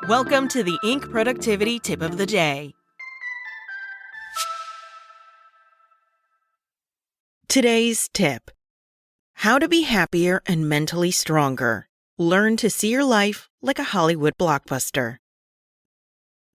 Welcome to the Inc. Productivity Tip of the Day. Today's tip: how to be happier and mentally stronger. Learn to see your life like a Hollywood blockbuster.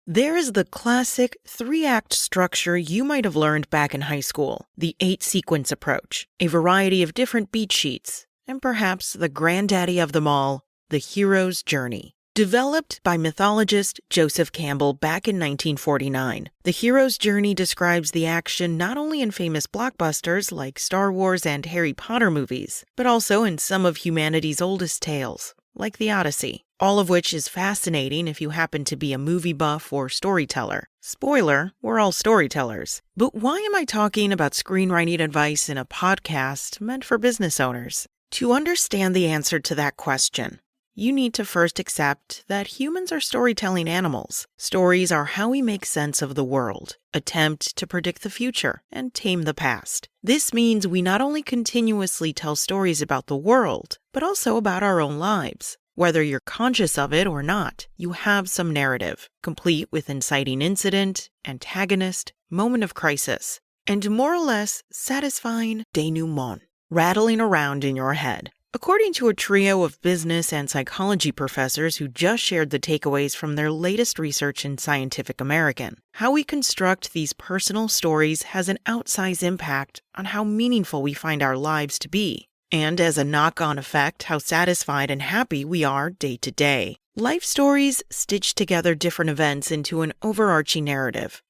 There is the classic 3-act structure you might have learned back in high school, the 8-sequence approach, a variety of different beat sheets, and perhaps the granddaddy of them all, the hero's journey. Developed by mythologist Joseph Campbell back in 1949, the hero's journey describes the action not only in famous blockbusters like Star Wars and Harry Potter movies, but also in some of humanity's oldest tales, like the Odyssey, all of which is fascinating if you happen to be a movie buff or storyteller. Spoiler, we're all storytellers. But why am I talking about screenwriting advice in a podcast meant for business owners? To understand the answer to that question, you need to first accept that humans are storytelling animals. Stories are how we make sense of the world, attempt to predict the future, and tame the past. This means we not only continuously tell stories about the world, but also about our own lives. Whether you're conscious of it or not, you have some narrative, complete with inciting incident, antagonist, moment of crisis, and more or less satisfying denouement rattling around in your head. According to a trio of business and psychology professors who just shared the takeaways from their latest research in Scientific American, how we construct these personal stories has an outsized impact on how meaningful we find our lives to be, and as a knock-on effect, how satisfied and happy we are day to day. Life stories stitch together different events into an overarching narrative,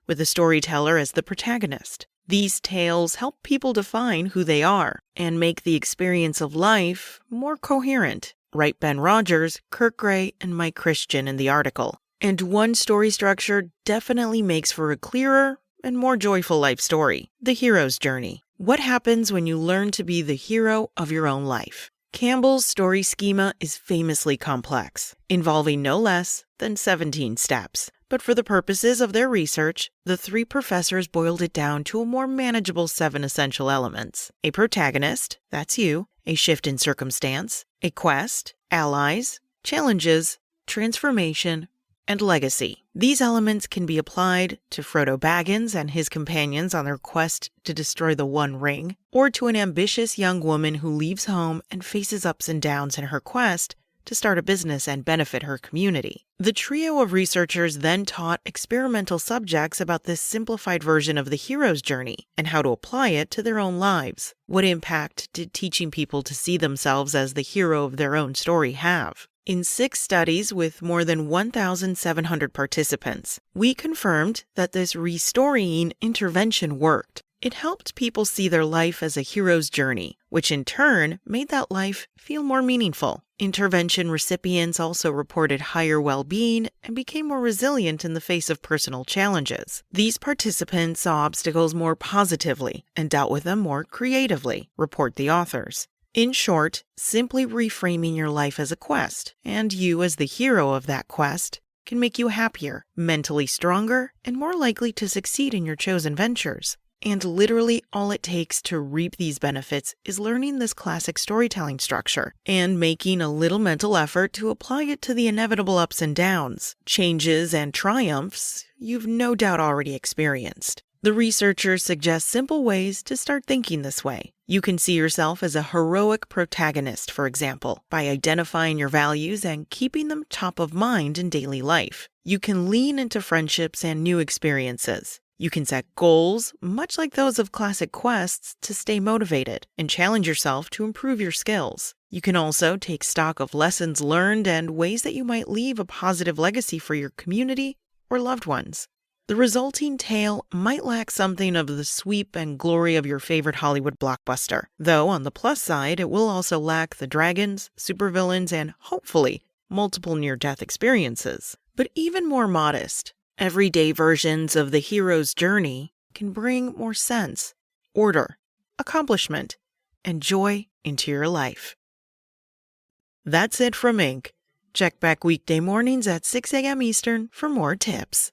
with the storyteller as the protagonist. These tales help people define who they are and make the experience of life more coherent. Write Ben Rogers, Kurt Gray, and Mike Christian in the article. And one story structure definitely makes for a clearer and more joyful life story: the hero's journey. What happens when you learn to be the hero of your own life? Campbell's story schema is famously complex, involving no less than 17 steps. But for the purposes of their research, the 3 professors boiled it down to a more manageable 7 essential elements: a protagonist, that's you, a shift in circumstance, a quest, allies, challenges, transformation, and legacy. These elements can be applied to Frodo Baggins and his companions on their quest to destroy the One Ring, or to an ambitious young woman who leaves home and faces ups and downs in her quest to start a business and benefit her community. The trio of researchers then taught experimental subjects about this simplified version of the hero's journey and how to apply it to their own lives. What impact did teaching people to see themselves as the hero of their own story have? In 6 studies with more than 1,700 participants, we confirmed that this restorying intervention worked. It helped people see their life as a hero's journey, which in turn made that life feel more meaningful. Intervention recipients also reported higher well-being and became more resilient in the face of personal challenges. These participants saw obstacles more positively and dealt with them more creatively, report the authors. In short, simply reframing your life as a quest, and you as the hero of that quest, can make you happier, mentally stronger, and more likely to succeed in your chosen ventures. And literally all it takes to reap these benefits is learning this classic storytelling structure and making a little mental effort to apply it to the inevitable ups and downs, changes, and triumphs you've no doubt already experienced. The researchers suggest simple ways to start thinking this way. You can see yourself as a heroic protagonist, for example, by identifying your values and keeping them top of mind in daily life. You can lean into friendships and new experiences. You can set goals, much like those of classic quests, to stay motivated and challenge yourself to improve your skills. You can also take stock of lessons learned and ways that you might leave a positive legacy for your community or loved ones. The resulting tale might lack something of the sweep and glory of your favorite Hollywood blockbuster, though on the plus side, it will also lack the dragons, supervillains, and hopefully multiple near-death experiences. But even more modest, everyday versions of the hero's journey can bring more sense, order, accomplishment, and joy into your life. That's it from Inc. Check back weekday mornings at 6 a.m. Eastern for more tips.